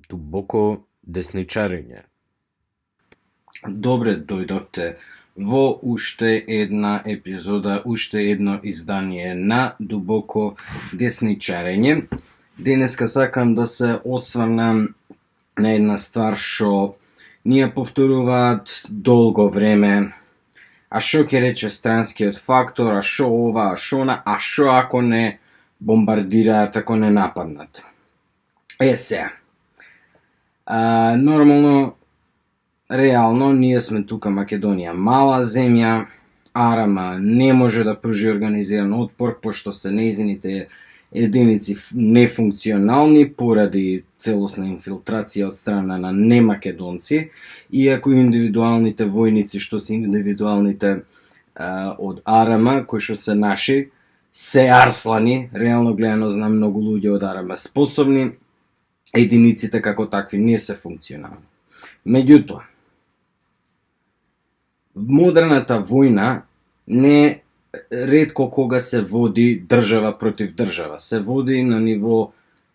Дубоко десничарење. Добре дојдовте во уште една епизода, уште едно издание на Дубоко десничарење. Денеска сакам да се осврнам на една ствар што ни ја повторуваат долго време. А што ќе рече странскиот фактор, а што ова, а што она, а што ако не бомбардираат, ако не нападнат? Сега. Нормално, реално, ние сме тука Македонија, мала земја, Арама не може да пружи организиран отпор, пошто се нејзините единици нефункционални поради целосна инфилтрација од страна на немакедонци, иако индивидуалните војници, што се индивидуалните од Арама, кои што се наши, се арслани, реално гледано знам многу луѓе од Арама способни, единиците како такви не се функционални. Меѓутоа, модерната војна не ретко кога се води држава против држава. Се води на ниво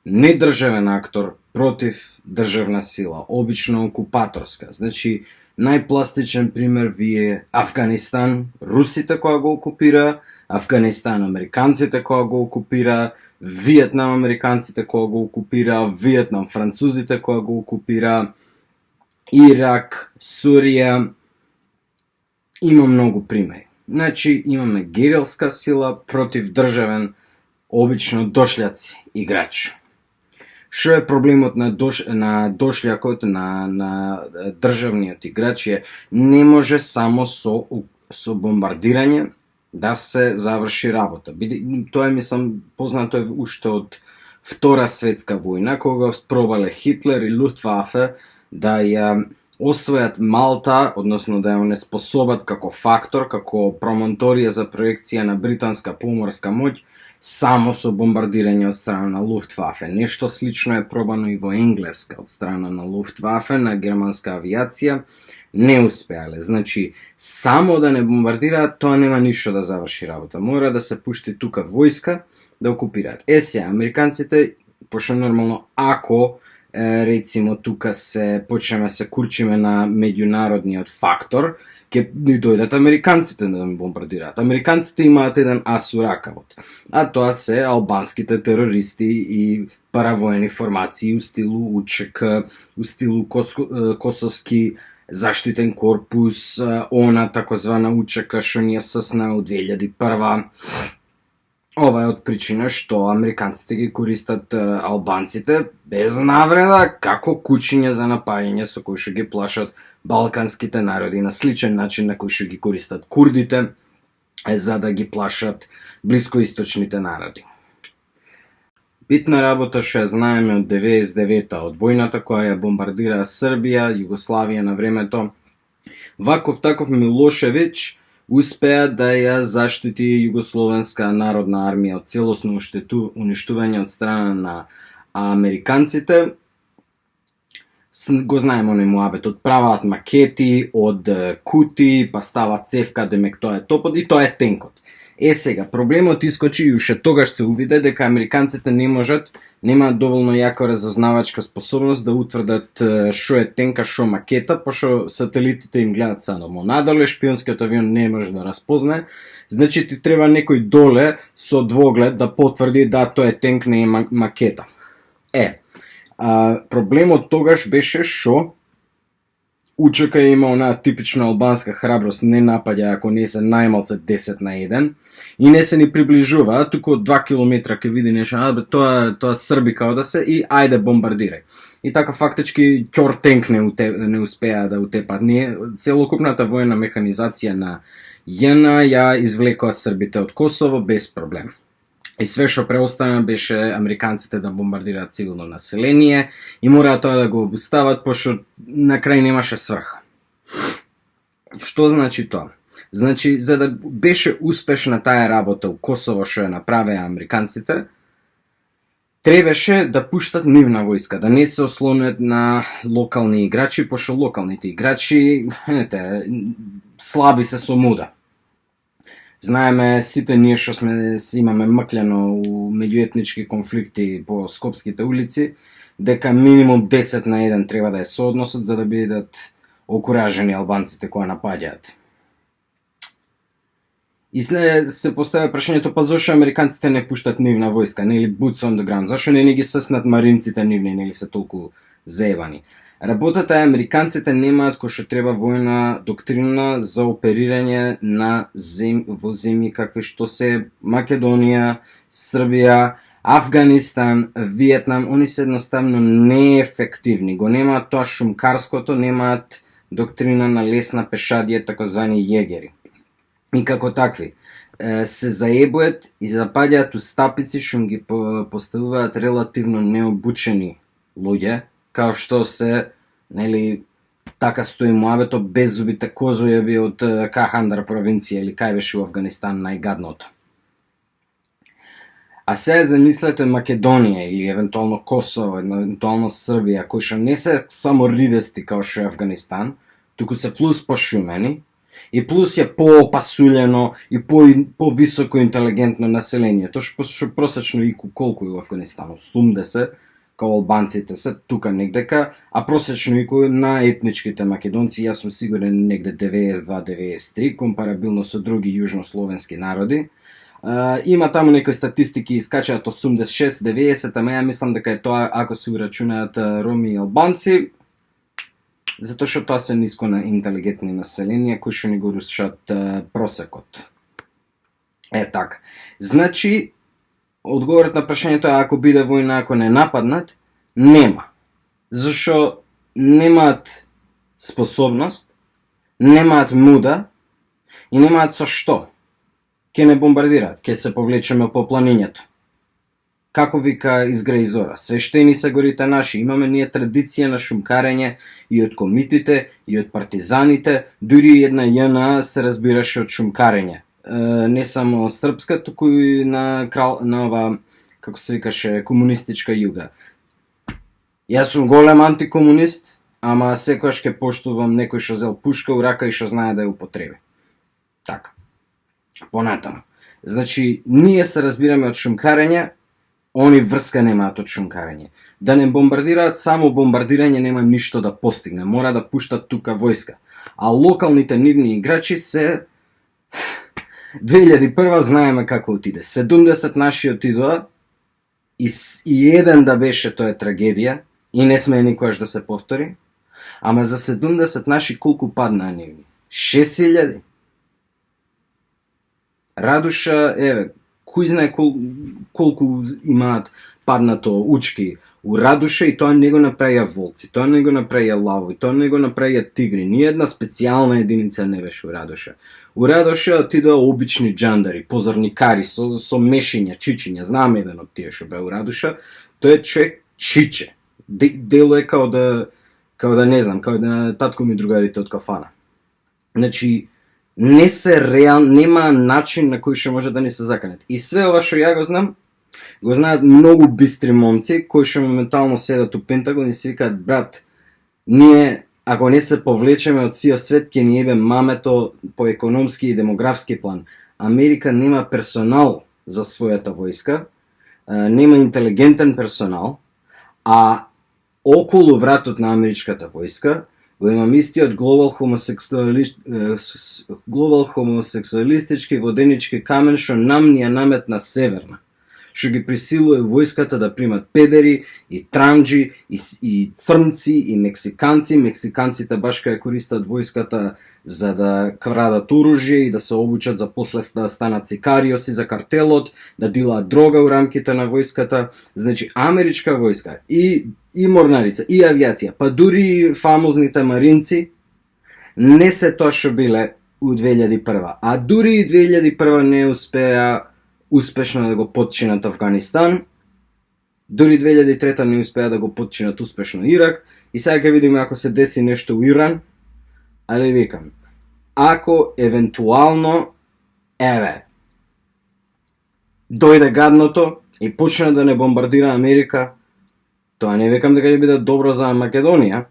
недржавен актор против државна сила, обично окупаторска. Значи, најпластичен пример ви е Афганистан, русите која го окупира, Афганистан, американците која го окупира, Виетнам, американците која го окупира, Виетнам, французите која го окупира, Ирак, Сурија, има многу примери. Значи, имаме герилска сила против државен, обично дошљаци играч. Што е проблемот на дошлјакот, на државниот играч е не може само со бомбардирање да се заврши работа. Тоа е, мислам, познато е уште од Втора светска војна, кога пробале Хитлер и Луфтвафе да ја освојат Малта, односно да ја онеспособат како фактор, како промонторија за проекција на британска поморска моќ, само со бомбардирање од страна на Луфтвафе. Нешто слично е пробано и во Енглеска од страна на Луфтвафе, на германска авиација, не успеале. Значи, само да не бомбардираат, тоа нема ништо да заврши работа. Мора да се пушти тука војска да окупираат. Сега, американците, пошто нормално, ако рецимо тука се почнеме се курчиме на меѓународниот фактор, ќе ни дојдат американците да бомбардираат. Американците имаат еден ас у ракавот, а тоа се албанските терористи и паравоени формации у стилу УЧК, у стилу Косовски заштитен корпус, она такозвана УЧК што ни ја сосна од 2001. Ова е од причина што американците ги користат албанците без навреда како кучиња за напаѓање со кои што ги плашат балканските народи на сличен начин на кој што ги користат курдите за да ги плашат блискоисточните народи. Битна работа што ја знаеме од 99-та, од војната која ја бомбардира Србија, Југославија на времето, ваков таков Милошевиќ успеа да ја заштити Југословенска народна армија од целосно уништување од страна на американците. Го знаеме оној муабет, праваат макети од кути, па стават цевка, демек тоа е топот и тоа е тенкот. Сега, проблемот искочи и уште тогаш се увиде дека американците немаат доволно јака разузнавачка способност да утврдат што е тенка, што макета, пошто сателитите им гледат само надоле, шпионскиот авион не може да разпознае, значи ти треба некој доле со двоглед да потврди да тоа е тенк, не е макета. Проблемот тогаш беше што УЧК има онаа типична албанска храброст, не напаѓа ако не се најмалце 10 на 1 и не се ни приближува, туку од 2 километра ќе види нешто, тоа Срби као да се и ајде бомбардирај. И така фактички ќор тенк не успеа да утепат. Целокупната војна механизација на ЈН ја извлекоа Србите од Косово без проблем. И све што преостана беше американците да бомбардираат цивилно население и мораа тоа да го обустават, пошто на крај немаше сврха. Што значи тоа? Значи, за да беше успешна таа работа у Косово што ја направеа американците, требаше да пуштат нивна војска, да не се ослонет на локални играчи, пошто локалните играчи, слаби се со муда. Знаеме сите ние што имаме мклено у меѓуетнички конфликти по скопските улици, дека минимум 10 на 1 треба да е соодносот за да бидат окуражени албанците кои напаѓаат. И се поставя прашањето, па зашо американците не пуштат нивна војска, нели boots on the ground, зашо не ги съснат маринците нивни, нели се толку заебани. Работата е, американците немаат кој што треба војна доктрина за оперирање на во земји какви што се Македонија, Србија, Афганистан, Виетнам, они се едноставно неефективни. Го немаат тоа шумкарското, немаат доктрина на лесна пешадија, такозвани јегери. И како такви се заебуат и запаѓаат устапици што ги поставуваат релативно необучени луѓе, као што се, нели, така стои муабето, беззубите козојеби од Кахандар провинција или кај беше у Афганистан најгадното. А сега замислете Македонија или евентуално Косово, евентуално Србија, кои што не се само ридести као што е Афганистан, туку се плюс пошумени и плюс е поопасулено и повисоко интелигентно население. Тоа што просечно и колку е у Афганистан, 80, као албанците се тука негдека, а просечно и на етничките македонци, јас сум сигурен негде 92-93, компарабилно со други јужнословенски народи. Има таму некои статистики искачаат 86-90, ама ја мислам дека е тоа ако се урачунаат роми и албанци, затоа што тоа се ниско на интелигентни населенија кои што ни го рушат просекот. Така. Значи, одговорот на прашањето е ако биде војна, ако не нападнат, нема. Зашо немаат способност, немаат муда и немаат со што. Ке не бомбардираат, ке се повлечеме по планињето. Како вика Изгреј Зора, свештени се горите наши, имаме ние традиција на шумкарење и од комитите, и од партизаните, дури една JNA се разбираше од шумкарење. Не само српска, туку и на ова, како се викаше, комунистичка југа. Јас сум голем антикомунист, ама секојаш ке поштувам некој што зел пушка у рака и што знае да ја употреби. Така. Понатаму. Значи, ние се разбираме од шумкарење, они врска немаат од шумкарење. Да не бомбардираат, само бомбардирање нема ништо да постигне, мора да пуштат тука војска. А локалните нивни играчи се 2001 знаеме како отиде. 70 наши отидоа и еден да беше, тоа е трагедија и не смее никогаш да се повтори. Ама за 70 наши колку паднаа нивни? 6000? Радуша, еве, кој знае колку имаат паднато учки у Радуша и тоа не го направија волци, тоа не го направија лavoви, тоа не го направија тигри, ни една специјална единица не беше у Радуша. У Радуша отидоа обични джандари, позорникари со мешиња, чичиња, знам еден од тие што бе у Радуша, тој е човек чиче. Дело е као да не знам, као да татко ми другарите од кафана. Значи, не се нема начин на кој што може да не се заканат. И све ова што ја го знам, го знаат многу бистри момци кои што моментално седат у Пентагон и си викаат, брат, ние ако не се повлечеме од сиот свет ќе ни ебе мамето по економски и демографски план. Америка нема персонал за својата војска, нема интелигентен персонал, а околу вратот на америчката војска го имам истиот глобал хомосексуалистички воденички камен што нам ни ја наметна Северна, што ги присилува војската да примат педери и транџи и црнци и мексиканци. Мексиканците баш кај користат војската за да крадат оружје и да се обучат за после да станат сикариоси за картелот, да дилаат дрога у рамките на војската. Значи, америчка војска и морнарица, и авиација, па дури фамозните маринци, не се тоа што биле у 2001. А дури и 2001 не успеа успешно да го потчинат Афганистан, дури 2003 не успеа да го потчинат успешно Ирак, и сега ќе видиме ако се деси нешто у Иран, али викам, ако евентуално, дојде гадното и почне да не бомбардира Америка, тоа не викам дека ќе биде добро за Македонија,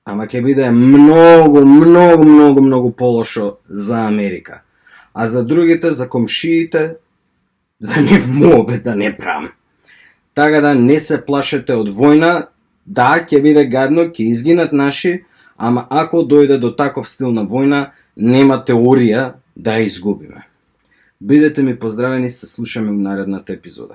ама ќе биде многу полошо за Америка. А за другите, за комшиите, за нив мобе да не правам. Така да не се плашете од војна, да, ќе биде гадно, ќе изгинат наши, ама ако дојде до таков стил на војна, нема теорија да ја изгубиме. Бидете ми поздравени, се слушаме у наредната епизода.